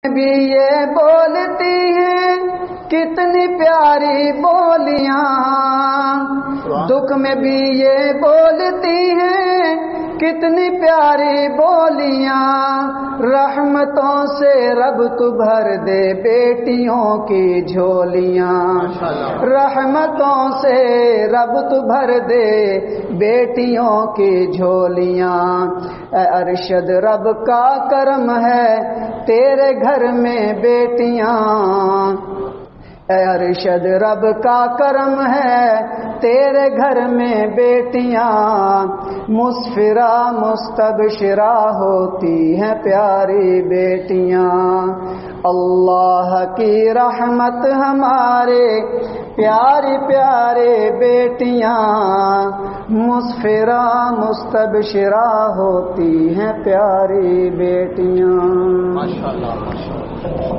بھی یہ بولتی ہیں کتنی پیاری بولیاں، دکھ میں بھی یہ بولتی ہیں کتنی پیاری بولیاں، رحمتوں سے رب تو بھر دے بیٹیوں کی جھولیاں، رحمتوں سے رب تو بھر دے بیٹیوں کی جھولیاں، اے ارشد رب کا کرم ہے تیرے گھر میں بیٹیاں، اے ارشد رب کا کرم ہے تیرے گھر میں بیٹیاں، مسفرہ مستبشرہ ہوتی ہیں پیاری بیٹیاں، اللہ کی رحمت ہمارے پیاری پیارے بیٹیاں، مسفرہ مستبشرہ ہوتی ہیں پیاری بیٹیاں۔ ماشاءاللہ ماشاءاللہ۔